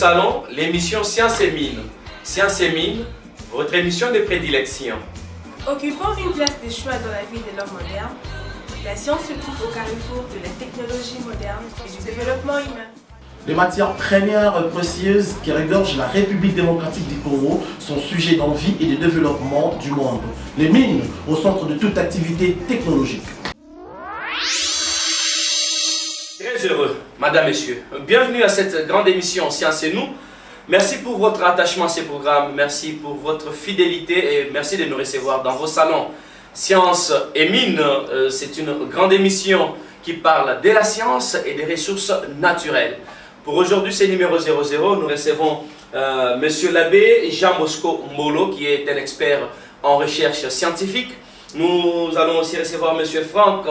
salon, l'émission Sciences et Mines. Sciences et Mines, votre émission de prédilection. Occupant une place de choix dans la vie de l'homme moderne, la science se trouve au carrefour de la technologie moderne et du développement humain. Les matières premières précieuses qui regorgent la République démocratique du Congo sont sujets d'envie et de développement du monde. Les mines au centre de toute activité technologique. Très heureux, madame, messieurs. Bienvenue à cette grande émission Sciences et nous. Merci pour votre attachement à ces programmes, merci pour votre fidélité et merci de nous recevoir dans vos salons. Sciences et Mines, c'est une grande émission qui parle de la science et des ressources naturelles. Pour aujourd'hui, c'est numéro 00. Nous recevons Monsieur l'abbé Jean-Bosco Molo, qui est un expert en recherche scientifique. Nous allons aussi recevoir Monsieur Franck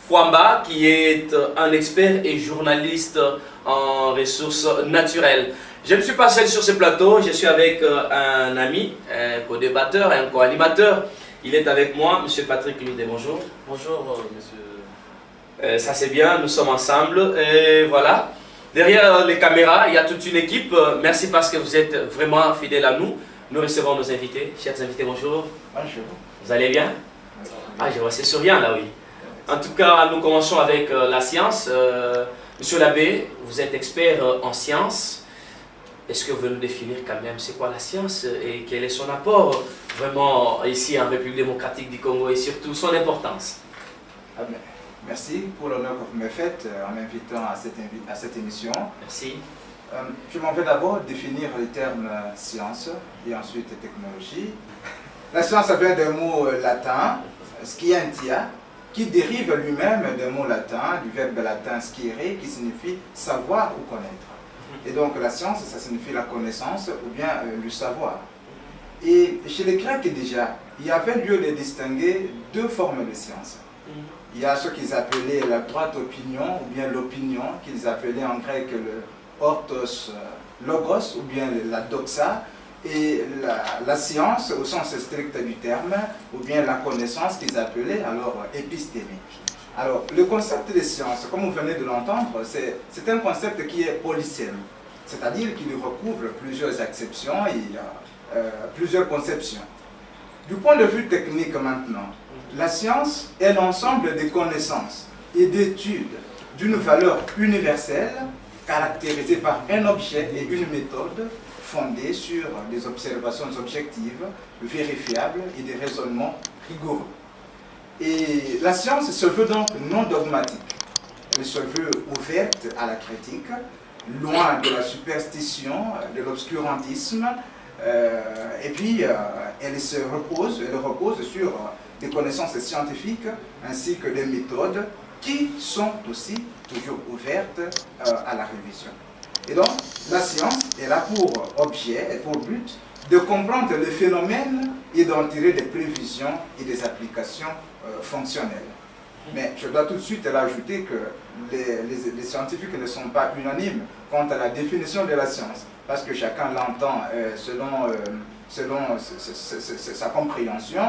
Fouamba, qui est un expert et journaliste en ressources naturelles. Je ne suis pas seul sur ce plateau, je suis avec un ami, un co-débatteur et un co-animateur. Il est avec moi, Monsieur Patrick Ludé, bonjour. Bonjour, monsieur. Ça c'est bien, nous sommes ensemble et voilà. Derrière les caméras, il y a toute une équipe. Merci parce que vous êtes vraiment fidèles à nous. Nous recevons nos invités. Chers invités, bonjour. Bonjour. Vous allez bien? Ah, je vois, c'est souriant là, oui. En tout cas, nous commençons avec la science. Monsieur l'abbé, vous êtes expert en sciences. Est-ce que vous pouvez nous définir quand même c'est quoi la science et quel est son apport vraiment ici en République démocratique du Congo et surtout son importance? Merci pour l'honneur que vous me faites en m'invitant à cette émission. Merci. Je m'en vais d'abord définir les termes science et ensuite technologie. La science ça vient d'un mot latin, scientia, qui dérive lui-même d'un mot latin, du verbe latin sciere, qui signifie savoir ou connaître. Et donc la science, ça signifie la connaissance ou bien le savoir. Et chez les Grecs déjà, il y avait lieu de distinguer deux formes de science. Il y a ce qu'ils appelaient la droite opinion ou bien l'opinion, qu'ils appelaient en grec le orthos logos ou bien la doxa, et la science au sens strict du terme, ou bien la connaissance qu'ils appelaient alors épistémie. Alors le concept de science, comme vous venez de l'entendre, c'est un concept qui est polyséme, c'est-à-dire qu'il recouvre plusieurs acceptions et plusieurs conceptions. Du point de vue technique maintenant, la science est l'ensemble des connaissances et d'études d'une valeur universelle caractérisée par un objet et une méthode fondée sur des observations objectives, vérifiables et des raisonnements rigoureux. Et la science se veut donc non dogmatique. Elle se veut ouverte à la critique, loin de la superstition, de l'obscurantisme, et puis elle repose sur des connaissances scientifiques ainsi que des méthodes qui sont aussi toujours ouvertes à la révision. Et donc, la science est là pour objet et pour but de comprendre les phénomènes et d'en tirer des prévisions et des applications fonctionnelles. Mais je dois tout de suite ajouter que les scientifiques ne sont pas unanimes quant à la définition de la science, parce que chacun l'entend selon sa compréhension.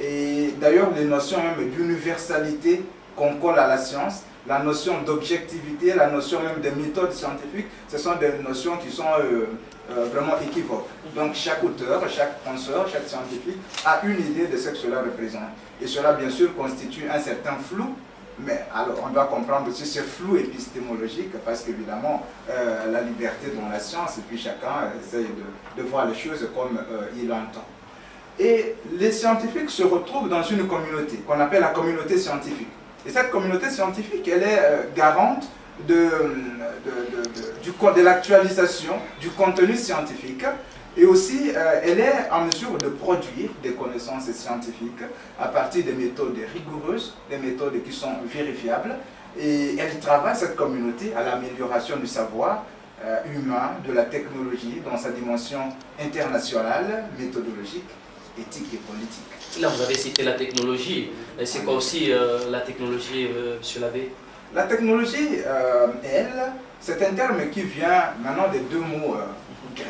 Et d'ailleurs, les notions même d'universalité qu'on colle à la science, la notion d'objectivité, la notion même des méthodes scientifiques, ce sont des notions qui sont vraiment équivoques. Donc chaque auteur, chaque penseur, chaque scientifique a une idée de ce que cela représente. Et cela, bien sûr, constitue un certain flou, mais alors on doit comprendre aussi ce flou épistémologique, parce qu'évidemment, la liberté dans la science, et puis chacun essaye de voir les choses comme il l'entend. Et les scientifiques se retrouvent dans une communauté qu'on appelle la communauté scientifique. Et cette communauté scientifique, elle est garante de l'actualisation du contenu scientifique, et aussi elle est en mesure de produire des connaissances scientifiques à partir des méthodes rigoureuses, des méthodes qui sont vérifiables, et elle travaille, cette communauté, à l'amélioration du savoir humain, de la technologie dans sa dimension internationale, méthodologique, éthique et politique. Là, vous avez cité la technologie. C'est quoi aussi la technologie, monsieur l'abbé? La technologie, elle, c'est un terme qui vient maintenant des deux mots grecs.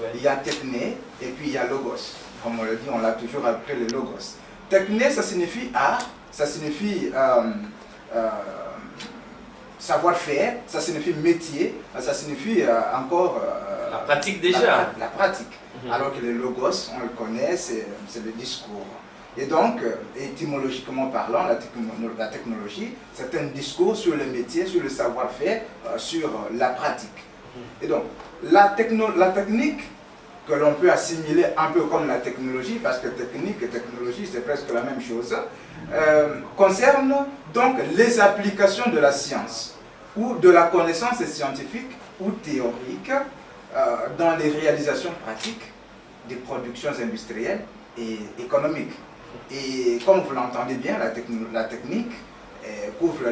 Ouais. Il y a techné et puis il y a logos. Comme on le dit, on l'a toujours appelé le logos. Techné, ça signifie art, ça signifie savoir-faire, ça signifie métier, ça signifie encore La pratique déjà. La pratique. Alors que le logos, on le connaît, c'est le discours. Et donc, étymologiquement parlant, la technologie, c'est un discours sur le métier, sur le savoir-faire, sur la pratique. Et donc, la technique, que l'on peut assimiler un peu comme la technologie, parce que technique et technologie, c'est presque la même chose, concerne donc les applications de la science ou de la connaissance scientifique ou théorique dans les réalisations pratiques des productions industrielles et économiques. Et comme vous l'entendez bien, la technique couvre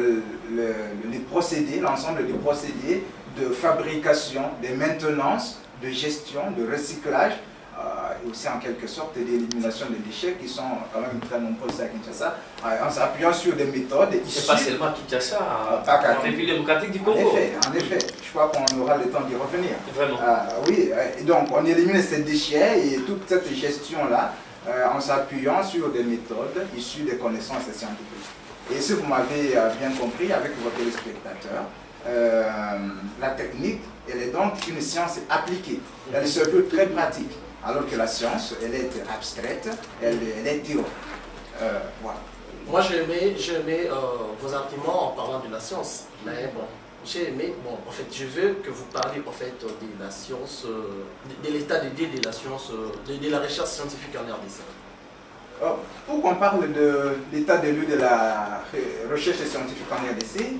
les procédés, l'ensemble des procédés de fabrication, de maintenance, de gestion, de recyclage, et aussi en quelque sorte d'élimination des déchets qui sont quand même très nombreux à Kinshasa, en s'appuyant sur des méthodes issues... C'est pas seulement Kinshasa, en République démocratique du Congo. En effet, je crois qu'on aura le temps d'y revenir. Vraiment. Oui, et donc on élimine ces déchets et toute cette gestion-là en s'appuyant sur des méthodes issues des connaissances scientifiques. Et si vous m'avez bien compris avec vos téléspectateurs, la technique, elle est donc une science appliquée. Elle se veut très pratique, alors que la science, elle est abstraite, elle est théorique. Voilà. Moi, j'ai aimé vos arguments en parlant de la science, mais bon, j'ai aimé, bon, en fait, je veux que vous parliez en fait de la science, de l'état de la science, de la recherche scientifique en RDC. Pour qu'on parle de l'état des lieux de la recherche scientifique en RDC,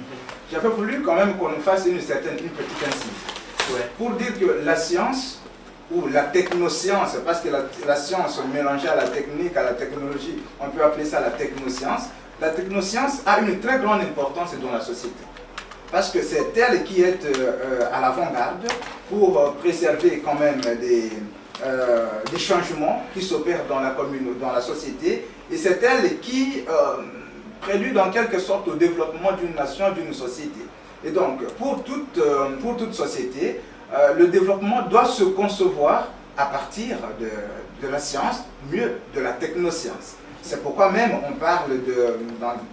j'avais voulu quand même qu'on fasse une petite incise. Ouais. Pour dire que la science, ou la technoscience, parce que la science mélangée à la technique, à la technologie, on peut appeler ça la technoscience. La technoscience a une très grande importance dans la société. Parce que c'est elle qui est à l'avant-garde pour préserver quand même des changements qui s'opèrent dans la société. Et c'est elle qui prélude en quelque sorte au développement d'une nation, d'une société. Et donc, pour toute société, le développement doit se concevoir à partir de la science, mieux de la technoscience. C'est pourquoi même on parle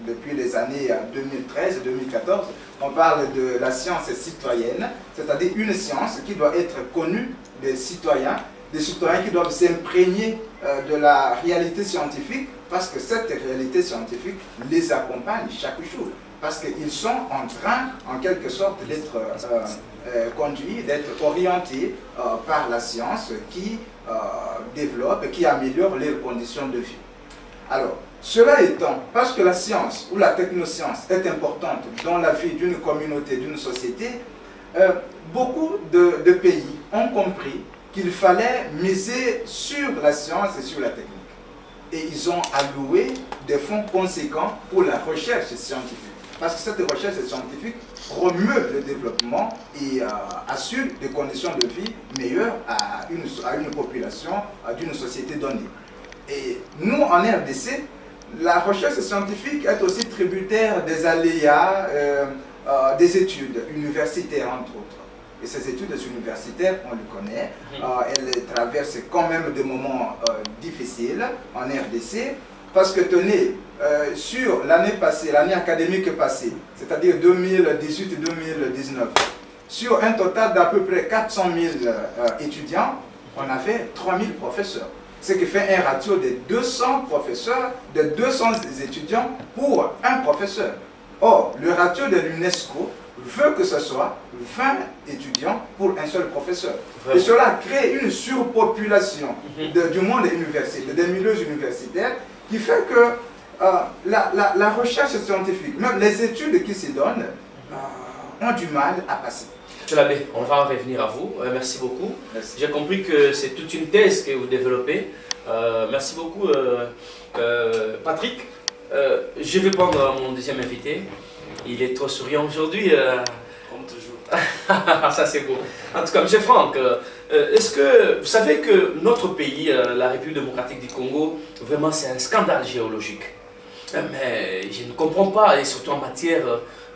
depuis les années 2013 et 2014, on parle de la science citoyenne, c'est-à-dire une science qui doit être connue des citoyens qui doivent s'imprégner de la réalité scientifique, parce que cette réalité scientifique les accompagne chaque jour, parce qu'ils sont en train, en quelque sorte, d'être conduits, d'être orientés par la science qui développe et qui améliore leurs conditions de vie. Alors, cela étant, parce que la science ou la technoscience est importante dans la vie d'une communauté, d'une société, beaucoup de pays ont compris qu'il fallait miser sur la science et sur la technique. Et ils ont alloué des fonds conséquents pour la recherche scientifique. Parce que cette recherche scientifique promeut le développement et assure des conditions de vie meilleures à une population, d'une société donnée. Et nous, en RDC, la recherche scientifique est aussi tributaire des aléas des études universitaires, entre autres. Et ces études universitaires, on le connaît, elles traversent quand même des moments difficiles en RDC, parce que tenez, sur l'année passée, l'année académique passée, c'est-à-dire 2018-2019, sur un total d'à peu près 400 000 étudiants, on avait 3 000 professeurs. Ce qui fait un ratio de 200 professeurs, de 200 étudiants pour un professeur. Or, le ratio de l'UNESCO veut que ce soit 20 étudiants pour un seul professeur. Vraiment. Et cela crée une surpopulation du monde universitaire, des milieux universitaires, qui fait que la recherche scientifique, même les études qui s'y donnent, ont du mal à passer. M. l'abbé, on va revenir à vous. Merci beaucoup. J'ai compris que c'est toute une thèse que vous développez. Merci beaucoup, Patrick. Je vais prendre mon deuxième invité. Il est trop souriant aujourd'hui. Comme toujours. Ça, c'est beau. En tout cas, M. Franck, est-ce que vous savez que notre pays, la République démocratique du Congo, vraiment, c'est un scandale géologique. Mais je ne comprends pas, et surtout en matière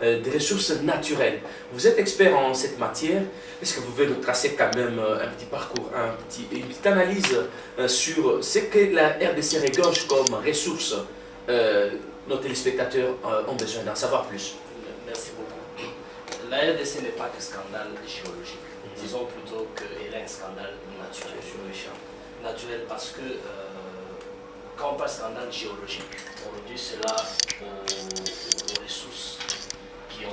des ressources naturelles. Vous êtes expert en cette matière. Est-ce que vous pouvez nous tracer quand même un petit parcours, une petite analyse sur ce que la RDC regorge comme ressources? Nos téléspectateurs ont besoin d'en savoir plus. Merci beaucoup. La RDC n'est pas que scandale géologique. Disons plutôt qu'elle est un scandale naturel. Naturel parce que quand on parle de scandale géologique, on dit cela aux ressources qui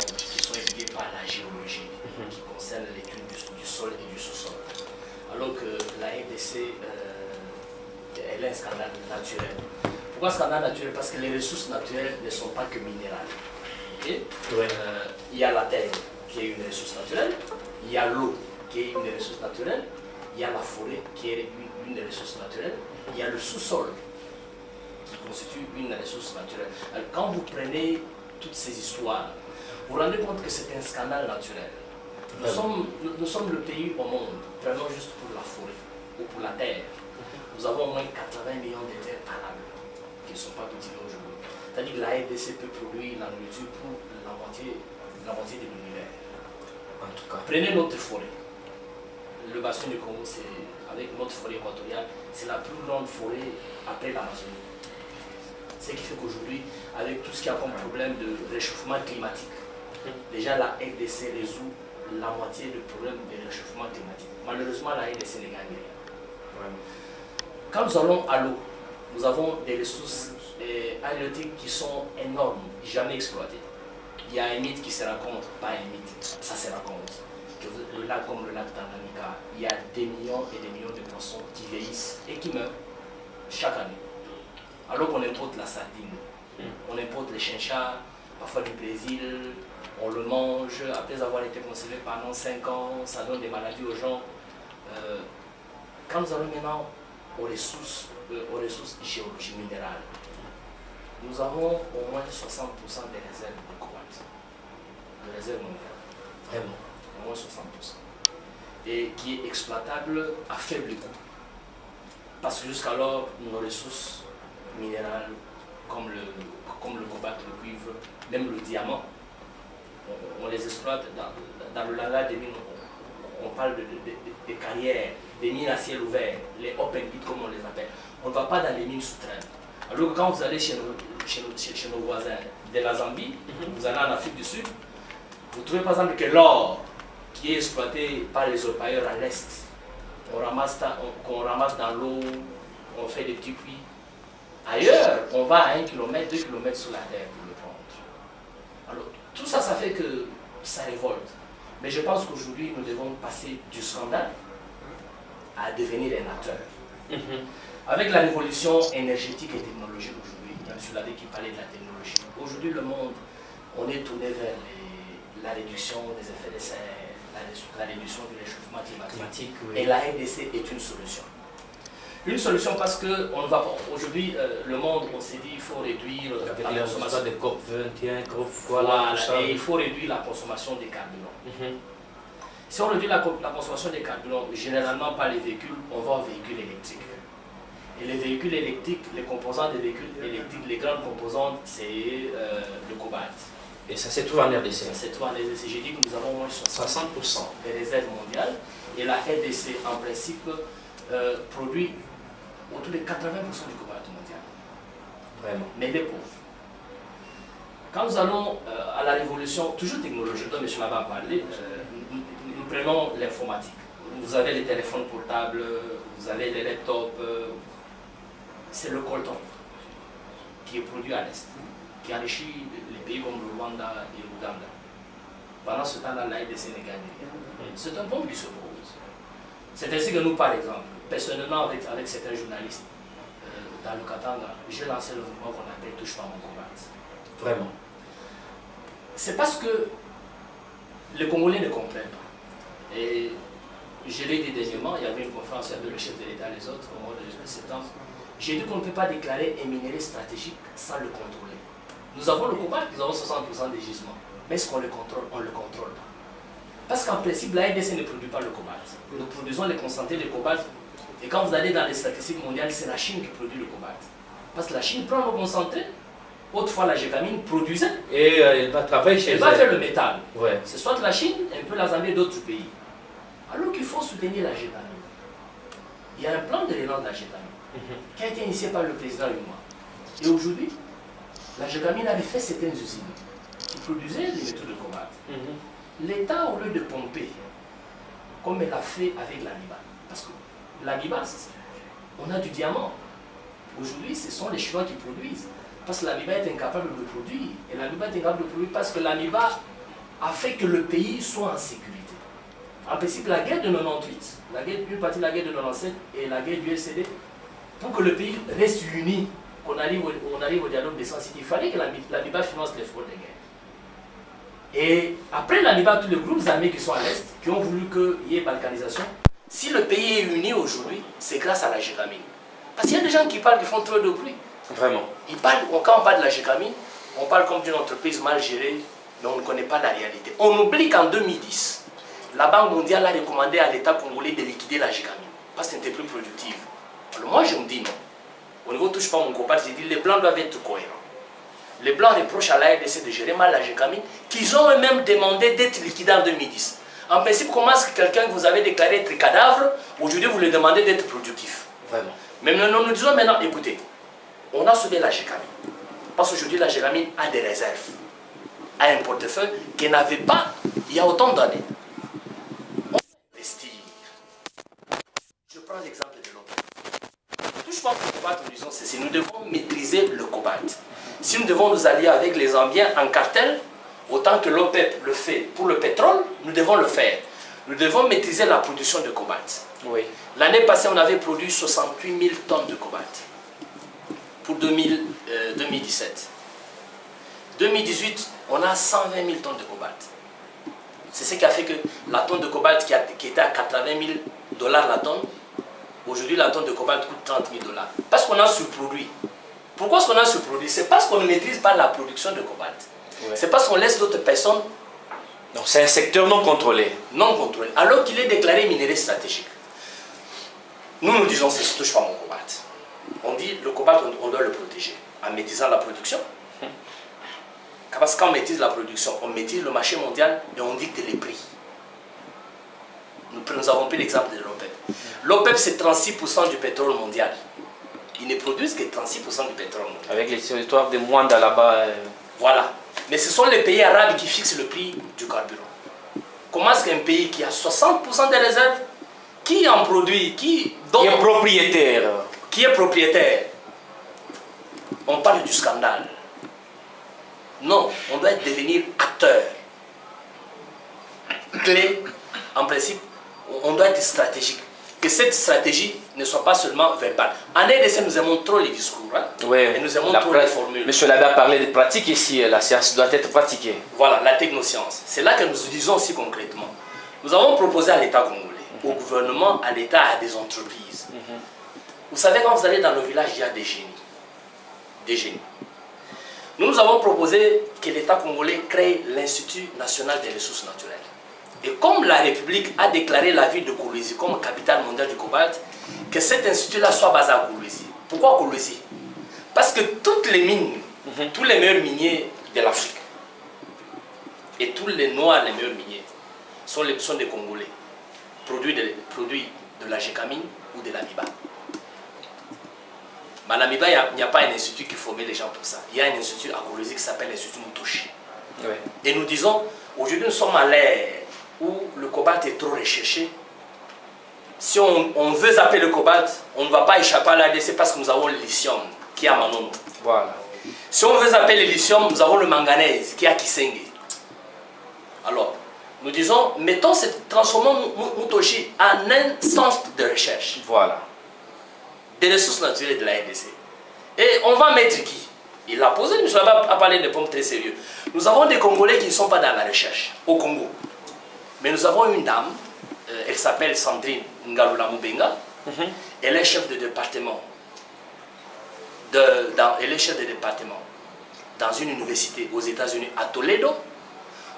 sont étudiées par la géologie, qui concernent l'étude du sol et du sous-sol. Alors que la RDC, elle est un scandale naturel. Pourquoi scandale naturel? Parce que les ressources naturelles ne sont pas que minérales. Okay? Il y a la terre qui est une ressource naturelle, il y a l'eau qui est une ressource naturelle, il y a la forêt qui est une des ressources naturelles, il y a le sous-sol qui constitue une ressource naturelle. Alors, quand vous prenez toutes ces histoires, vous vous rendez compte que c'est un scandale naturel. Nous sommes le pays au monde, prenons juste pour la forêt ou pour la terre. Nous avons au moins 80 millions de terres arables qui ne sont pas cultivées aujourd'hui. C'est-à-dire que la RDC peut produire la nourriture pour la moitié de l'univers. En tout cas. Prenez notre forêt. Le bassin du Congo, avec notre forêt équatoriale, c'est la plus grande forêt après l'Amazonie. Ce qui fait qu'aujourd'hui, avec tout ce qu'il y a comme problème de réchauffement climatique, déjà la RDC résout la moitié du problème de réchauffement climatique. Malheureusement, la RDC ne gagne rien. Quand nous allons à l'eau, nous avons des ressources halieutiques qui sont énormes, jamais exploitées. Il y a un mythe qui se raconte, pas un mythe, ça se raconte. Que le lac comme le lac Tanganyika, il y a des millions et des millions de poissons qui vieillissent et qui meurent chaque année. Alors qu'on importe la sardine, on importe les chinchas, parfois du Brésil, on le mange, après avoir été conservé pendant 5 ans, ça donne des maladies aux gens. Quand nous allons maintenant aux ressources géologiques minérales, nous avons au moins 60% des réserves de cobalt, de réserves mondiales, vraiment, au moins 60%, et qui est exploitable à faible coût. Parce que jusqu'alors, nos ressources minérales, comme le cobalt, le cuivre, même le diamant, on les exploite dans le langage des mines. On parle de carrières, des mines à ciel ouvert, les open pit comme on les appelle. On ne va pas dans les mines souterraines. Alors que quand vous allez chez nos voisins de la Zambie, vous allez en Afrique du Sud, vous trouvez par exemple que l'or qui est exploité par les orpailleurs à l'est, qu'on ramasse dans l'eau, on fait des petits puits. Ailleurs, on va à 1 km, 2 km sous la terre pour le prendre. Alors, tout ça, ça fait que ça révolte. Mais je pense qu'aujourd'hui, nous devons passer du scandale à devenir un acteur. Avec la révolution énergétique et technologique aujourd'hui, M. Labé qui parlait de la technologie, aujourd'hui le monde, on est tourné vers la réduction des effets de serre, la réduction du réchauffement climatique. Oui. Et la RDC est une solution. Une solution parce que on va aujourd'hui, le monde, on s'est dit il faut réduire la consommation de COP 21, COP voilà, et il faut réduire la consommation des carburants. Si on réduit la consommation des carburants, généralement par les véhicules, on va aux véhicules électriques. Et les véhicules électriques, les composants des véhicules électriques, les grandes composantes, c'est le cobalt. Et ça se trouve en RDC. Ça se trouve en RDC. J'ai dit que nous avons au moins 60% des réserves mondiales. Et la RDC, en principe, produit autour de 80% du cobalt mondial. Vraiment. Mais les pauvres. Quand nous allons à la révolution, toujours technologique, dont M. Lava a parlé, nous prenons l'informatique. Vous avez les téléphones portables, vous avez les laptops. C'est le coltan qui est produit à l'Est, qui enrichit les pays comme le Rwanda et l'Ouganda. Pendant ce temps-là, la RDC ne gagne rien. C'est un point qui se pose. C'est ainsi que nous, par exemple, personnellement, avec certains journalistes dans le Katanga, j'ai lancé le mouvement qu'on appelle Touche pas mon cobalt. Vraiment. C'est parce que les Congolais ne comprennent pas. Et je l'ai dit dernièrement, il y avait une conférence avec le chef de l'État et les autres au mois de septembre. J'ai dit qu'on ne peut pas déclarer un minerai stratégique sans le contrôler. Nous avons le cobalt, nous avons 60% des gisements. Mais est-ce qu'on le contrôle? On ne le contrôle pas. Parce qu'en principe, la RDC ne produit pas le cobalt. Nous produisons les concentrés de cobalt. Et quand vous allez dans les statistiques mondiales, c'est la Chine qui produit le cobalt. Parce que la Chine prend nos concentrés. Autrefois, la Gécamine produisait. Et elle va travailler chez elle. Elle va faire le métal. Ouais. C'est soit la Chine, un peu la Zambie et d'autres pays. Alors qu'il faut soutenir la Gécamine. Il y a un plan de relance de la Gécamine qui a été initié par le président Yuma. Et aujourd'hui, la Gécamine avait fait certaines usines qui produisaient des métaux de cobalt. L'État, au lieu de pomper comme elle a fait avec l'Amiba. Parce que l'Amiba, on a du diamant. Aujourd'hui, ce sont les Chinois qui produisent. Parce que l'Amiba est incapable de produire. Et l'Amiba est incapable de produire parce que l'Amiba a fait que le pays soit en sécurité. En principe, la guerre de 98, une partie de la guerre de 97 et la guerre du LCD, pour que le pays reste uni, qu'on arrive au dialogue des sensibilités, il fallait que l'Amiba finance l'effort de guerre. Et après l'Amiba, tous les groupes armés qui sont à l'Est, qui ont voulu qu'il y ait balkanisation, si le pays est uni aujourd'hui, c'est grâce à la Gécamine. Parce qu'il y a des gens qui parlent, qui font trop de bruit. Vraiment. Quand on parle de la Gécamine, on parle comme d'une entreprise mal gérée, mais on ne connaît pas la réalité. On oublie qu'en 2010, la Banque mondiale a recommandé à l'État congolais de liquider la Gécamine, parce qu'elle n'était plus productive. Alors moi je me dis non. Au niveau touche pas mon copain, j'ai dit les Blancs doivent être cohérents. Les Blancs reprochent à la RDC de gérer mal la Gécamine, qu'ils ont eux-mêmes demandé d'être liquidés en 2010. En principe, comment est-ce que quelqu'un que vous avez déclaré être cadavre, aujourd'hui vous lui demandez d'être productif? Vraiment. Mais nous disons maintenant, écoutez, on a sauvé la Gécamine. Parce qu'aujourd'hui la Gécamine a des réserves, a un portefeuille qu'elle n'avait pas il y a autant d'années. Je prends l'exemple de l'OPEP. Touche pas au cobalt, nous disons ceci, nous devons maîtriser le cobalt. Si nous devons nous allier avec les Zambiens en cartel, autant que l'OPEP le fait pour le pétrole, nous devons le faire. Nous devons maîtriser la production de cobalt. Oui. L'année passée, on avait produit 68 000 tonnes de cobalt pour 2017. 2018, on a 120 000 tonnes de cobalt. C'est ce qui a fait que la tonne de cobalt qui était à 80 000 $ la tonne, aujourd'hui la tonne de cobalt coûte 30 000 $. Parce qu'on a surproduit. Pourquoi est-ce qu'on a surproduit? C'est parce qu'on ne maîtrise pas la production de cobalt. Ouais. C'est parce qu'on laisse d'autres personnes... Donc c'est un secteur non contrôlé. Non contrôlé, alors qu'il est déclaré minerai stratégique. Nous disons, c'est ne touche pas mon cobalt. On dit, le cobalt, on doit le protéger en maîtrisant la production. Parce que quand on maîtrise la production, on maîtrise le marché mondial et on dicte les prix. Nous avons pris l'exemple de l'OPEP. L'OPEP, c'est 36% du pétrole mondial. Ils ne produisent que 36% du pétrole mondial. Avec les histoires de Mwanda là-bas. Voilà. Mais ce sont les pays arabes qui fixent le prix du carburant. Comment est-ce qu'un pays qui a 60% des réserves, qui en produit, qui est propriétaire, on parle du scandale. Non, on doit devenir acteur. Clé, en principe, on doit être stratégique. Que cette stratégie ne soit pas seulement verbale. En RDC, nous aimons trop les discours. Hein? Oui, et nous aimons trop les formules. Monsieur Labé a parlé de pratique ici. La science doit être pratiquée. Voilà, la technoscience. C'est là que nous disons aussi concrètement. Nous avons proposé à l'État congolais, au gouvernement, à l'État, à des entreprises. Vous savez, quand vous allez dans le village, il y a des génies. Des génies. Nous avons proposé que l'État congolais crée l'Institut national des ressources naturelles. Et comme la République a déclaré la ville de Kolwezi comme capitale mondiale du cobalt, que cet institut-là soit basé à Kolwezi. Pourquoi Kolwezi? Parce que toutes les mines, tous les meilleurs miniers de l'Afrique, et tous les noirs, les meilleurs miniers, sont des Congolais, produits de la Gécamine ou de l'Amiba. Mais à l'Amiba, il n'y a pas un institut qui formait les gens pour ça. Il y a un institut à Kolwezi qui s'appelle l'Institut Mutoshi. Ouais. Et nous disons, aujourd'hui nous sommes à l'ère où le cobalt est trop recherché. Si on veut zapper le cobalt, on ne va pas échapper à l'ADC parce que nous avons le lithium qui est à Manono. Voilà. Si on veut zapper le lithium, nous avons le manganèse qui est à Kisenge. Alors, nous disons, transformons Mutoshi en un centre de recherche. Voilà. Des ressources naturelles de la RDC. Et on va mettre qui? Il a posé, M. Labé a parlé de pommes très sérieux. Nous avons des Congolais qui ne sont pas dans la recherche, au Congo. Mais nous avons une dame, elle s'appelle Sandrine Ngalula Moubenga. Elle est chef de département. Elle est chef de département dans une université aux États-Unis, à Toledo,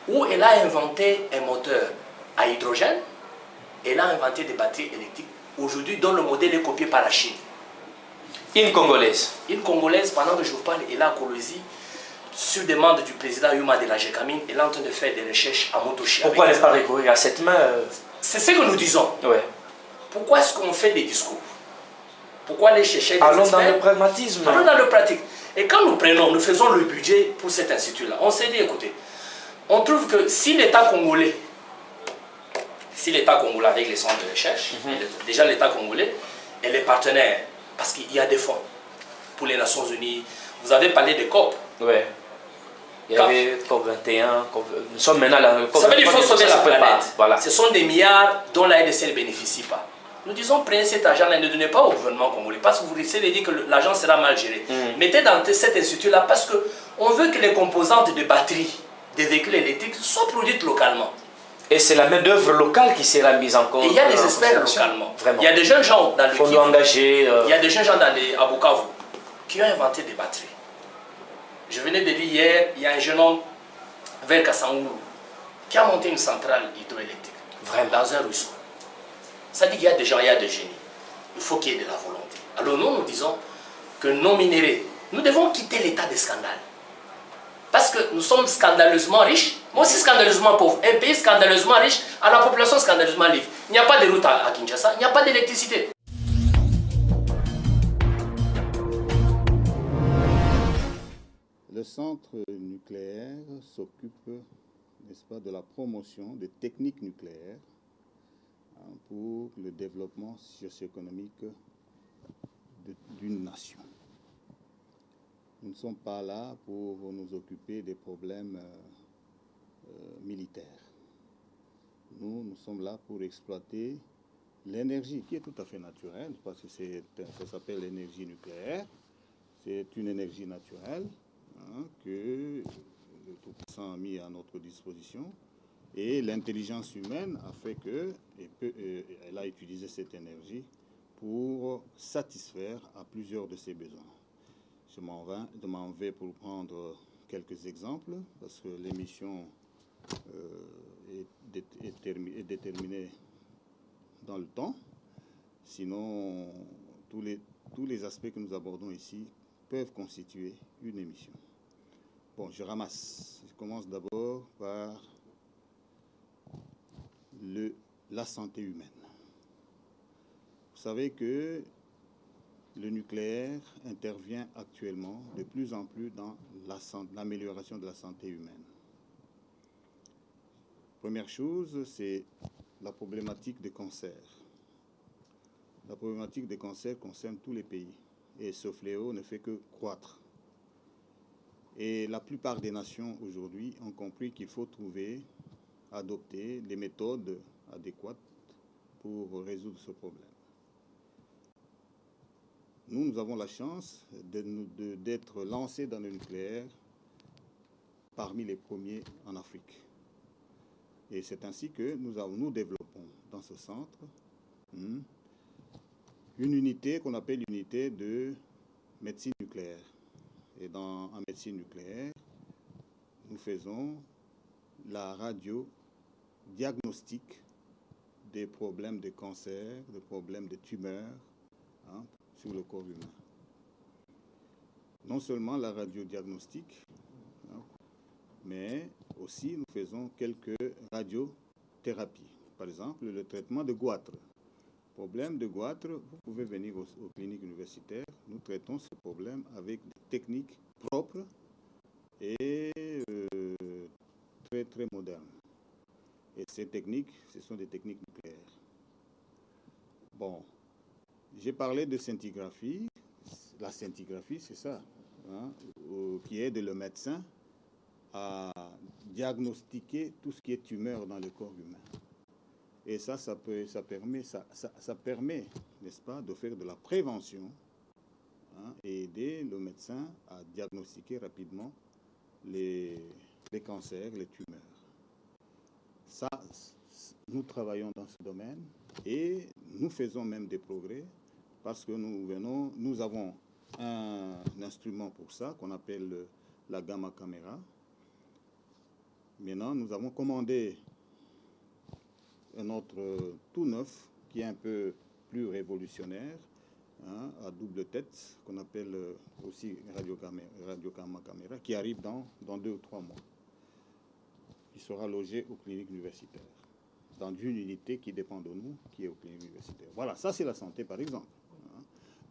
où elle a inventé un moteur à hydrogène. Elle a inventé des batteries électriques, aujourd'hui dont le modèle est copié par la Chine. Une Congolaise. Une Congolaise, pendant que je vous parle, elle est à Kolwezi, sur demande du président Yuma de la Gécamine, elle est en train de faire des recherches à Mutoshi. Pourquoi ne pas recourir à cette main? C'est ce que nous disons. Ouais. Pourquoi est-ce qu'on fait des discours? Pourquoi aller chercher des Allons dans le pragmatisme. Allons dans le pratique. Et quand nous faisons le budget pour cet institut-là, on s'est dit, écoutez, on trouve que si l'État congolais si l'État congolais avec les centres de recherche, déjà l'État congolais et les partenaires, parce qu'il y a des fonds pour les Nations Unies. Vous avez parlé de COP. Oui. Il y avait COP 21, nous sommes maintenant là. Ça veut dire qu'il faut sauver la planète. Voilà. Ce sont des milliards dont la RDC ne bénéficie pas. Nous disons, prenez cet argent-là et ne donnez pas au gouvernement congolais, parce que vous essayez de dire que l'argent sera mal géré. Mettez dans cet institut-là, parce qu'on veut que les composantes de batterie des véhicules électriques soient produites localement. Et c'est la main-d'œuvre locale qui sera mise en compte. Et il y a des experts localement. Vraiment. Il y a des jeunes gens dans le Faut nous engager. Il y a des jeunes gens à Bukavu qui ont inventé des batteries. Je venais de lire hier, il y a un jeune homme vers Kassangoulou qui a monté une centrale hydroélectrique. Vraiment. Dans un ruisseau. Ça dit qu'il y a des gens, il y a des génies. Il faut qu'il y ait de la volonté. Alors nous disons que non minérés, nous devons quitter l'état de scandale. Parce que nous sommes scandaleusement riches, moi aussi scandaleusement pauvre. Un pays scandaleusement riche, à la population scandaleusement libre. Il n'y a pas de route à Kinshasa, il n'y a pas d'électricité. Le centre nucléaire s'occupe, n'est-ce pas, de la promotion des techniques nucléaires pour le développement socio-économique d'une nation. Nous ne sommes pas là pour nous occuper des problèmes militaires. Nous sommes là pour exploiter l'énergie qui est tout à fait naturelle, parce que ça s'appelle l'énergie nucléaire. C'est une énergie naturelle que le Tout-Puissant a mis à notre disposition. Et l'intelligence humaine a fait qu'elle a utilisé cette énergie pour satisfaire à plusieurs de ses besoins. Je m'en vais pour prendre quelques exemples, parce que l'émission est déterminée dans le temps. Sinon, tous les aspects que nous abordons ici peuvent constituer une émission. Bon, je ramasse. Je commence d'abord par la santé humaine. Vous savez que le nucléaire intervient actuellement de plus en plus dans l'amélioration de la santé humaine. Première chose, c'est la problématique des cancers. La problématique des cancers concerne tous les pays et ce fléau ne fait que croître. Et la plupart des nations aujourd'hui ont compris qu'il faut adopter des méthodes adéquates pour résoudre ce problème. Nous avons la chance d'être lancés dans le nucléaire parmi les premiers en Afrique. Et c'est ainsi que nous développons dans ce centre une unité qu'on appelle l'unité de médecine nucléaire. Et en médecine nucléaire, nous faisons la radio-diagnostic des problèmes de cancer, des problèmes de tumeurs sur le corps humain. Non seulement la radiodiagnostic, mais aussi nous faisons quelques radiothérapies. Par exemple, le traitement de goitre. Problème de goitre, vous pouvez venir aux cliniques universitaires. Nous traitons ce problème avec des techniques propres et très très modernes. Et ces techniques, ce sont des techniques nucléaires. Bon, j'ai parlé de scintigraphie. La scintigraphie, c'est ça, qui aide le médecin à diagnostiquer tout ce qui est tumeur dans le corps humain. Et ça permet, n'est-ce pas, de faire de la prévention et aider le médecin à diagnostiquer rapidement les cancers, les tumeurs. Ça, nous travaillons dans ce domaine et nous faisons même des progrès parce que nous avons un instrument pour ça qu'on appelle la gamma caméra. Maintenant, nous avons commandé un autre tout neuf qui est un peu plus révolutionnaire, à double tête, qu'on appelle aussi radio gamma caméra, qui arrive dans 2 ou 3 mois. Il sera logé aux cliniques universitaires, dans une unité qui dépend de nous, qui est aux cliniques universitaires. Voilà, ça c'est la santé par exemple.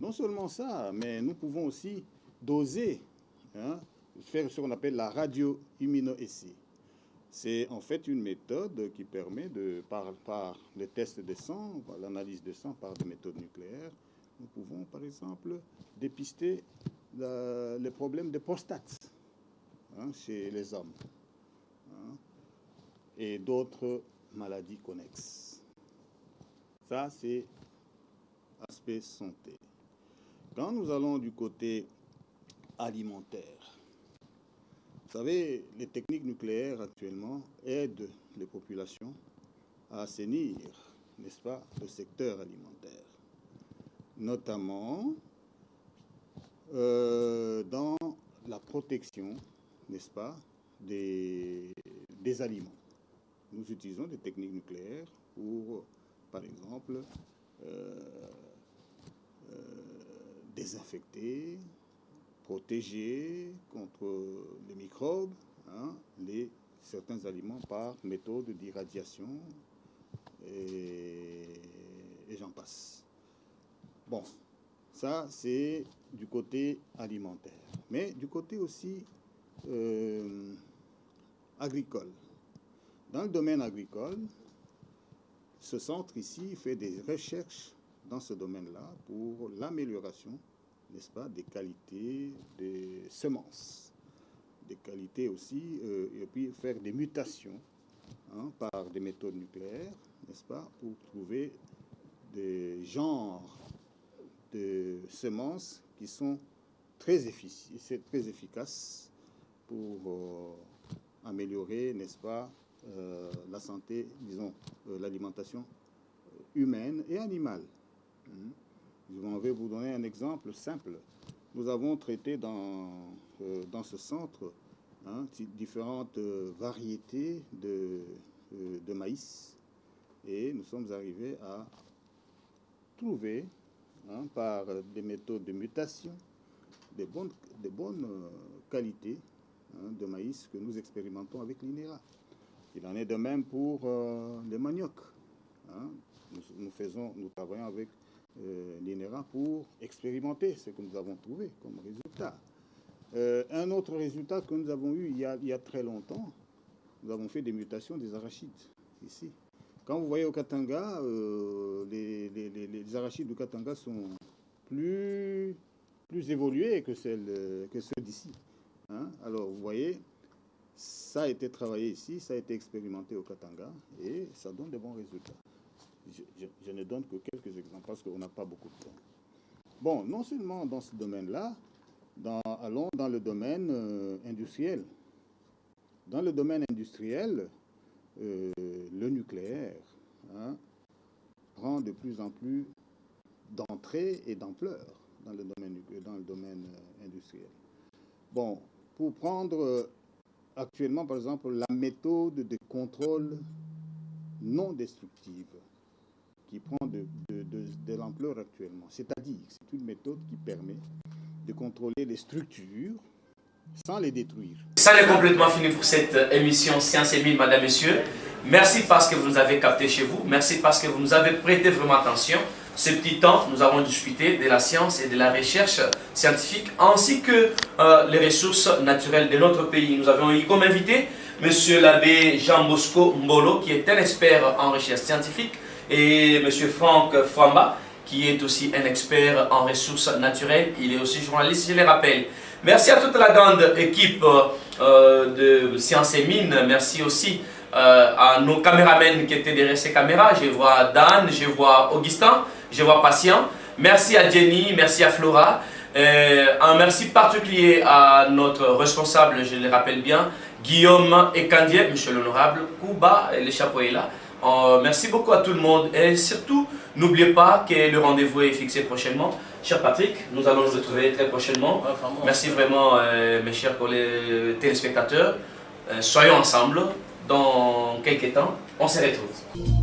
Non seulement ça, mais nous pouvons aussi doser, faire ce qu'on appelle la radio-immunoessai. C'est en fait une méthode qui permet, par le test de sang, l'analyse de sang par des méthodes nucléaires, nous pouvons par exemple dépister les problèmes de prostate chez les hommes et d'autres maladies connexes. Ça, c'est aspect santé. Quand nous allons du côté alimentaire, vous savez, les techniques nucléaires actuellement aident les populations à assainir, n'est-ce pas, le secteur alimentaire, notamment dans la protection, n'est-ce pas, des aliments. Nous utilisons des techniques nucléaires pour, par exemple, désinfecter, protéger contre les microbes, certains aliments par méthode d'irradiation et j'en passe. Bon, ça c'est du côté alimentaire. Mais du côté aussi agricole. Dans le domaine agricole, ce centre ici fait des recherches dans ce domaine-là pour l'amélioration, n'est-ce pas, des qualités des semences, des qualités aussi, et puis faire des mutations par des méthodes nucléaires, n'est-ce pas, pour trouver des genres de semences qui sont très efficaces pour améliorer, n'est-ce pas, la santé, disons, l'alimentation humaine et animale. Je vais vous donner un exemple simple. Nous avons traité dans ce centre différentes variétés de maïs et nous sommes arrivés à trouver, par des méthodes de mutation, des bonnes qualités de maïs que nous expérimentons avec l'INERA. Il en est de même pour les maniocs. Nous travaillons avec l'INERA pour expérimenter ce que nous avons trouvé comme résultat. Un autre résultat que nous avons eu il y a très longtemps, nous avons fait des mutations des arachides ici. Quand vous voyez au Katanga, les arachides du Katanga sont plus évolués que ceux d'ici. Alors vous voyez, ça a été travaillé ici, ça a été expérimenté au Katanga et ça donne de bons résultats. Je ne donne que quelques exemples parce qu'on n'a pas beaucoup de temps. Bon, non seulement dans ce domaine-là, allons dans le domaine industriel. Dans le domaine industriel, le nucléaire prend de plus en plus d'entrée et d'ampleur dans le domaine industriel. Bon, pour prendre actuellement, par exemple, la méthode de contrôle non destructive qui prend de l'ampleur actuellement. C'est-à-dire que c'est une méthode qui permet de contrôler les structures sans les détruire. Ça est complètement fini pour cette émission Sciences et Mines, Madame, Messieurs. Merci parce que vous nous avez captés chez vous. Merci parce que vous nous avez prêté vraiment attention. Ce petit temps, nous avons discuté de la science et de la recherche scientifique, ainsi que les ressources naturelles de notre pays. Nous avons eu comme invité Monsieur l'abbé Jean Bosco Mbolo, qui est un expert en recherche scientifique, et Monsieur Franck Fwamba, qui est aussi un expert en ressources naturelles. Il est aussi journaliste, je le rappelle. Merci à toute la grande équipe de Sciences et Mines. Merci aussi à nos caméramens qui étaient derrière ces caméras. Je vois Dan, je vois Augustin, je vois Patient. Merci à Jenny, merci à Flora. Un merci particulier à notre responsable, je le rappelle bien, Guillaume Ekandier, monsieur l'honorable, Kouba, le chapeau est là. Merci beaucoup à tout le monde et surtout, n'oubliez pas que le rendez-vous est fixé prochainement. Cher Patrick, nous allons nous retrouver très prochainement. Merci vraiment, mes chers collègues téléspectateurs. Soyons ensemble dans quelques temps. On se retrouve.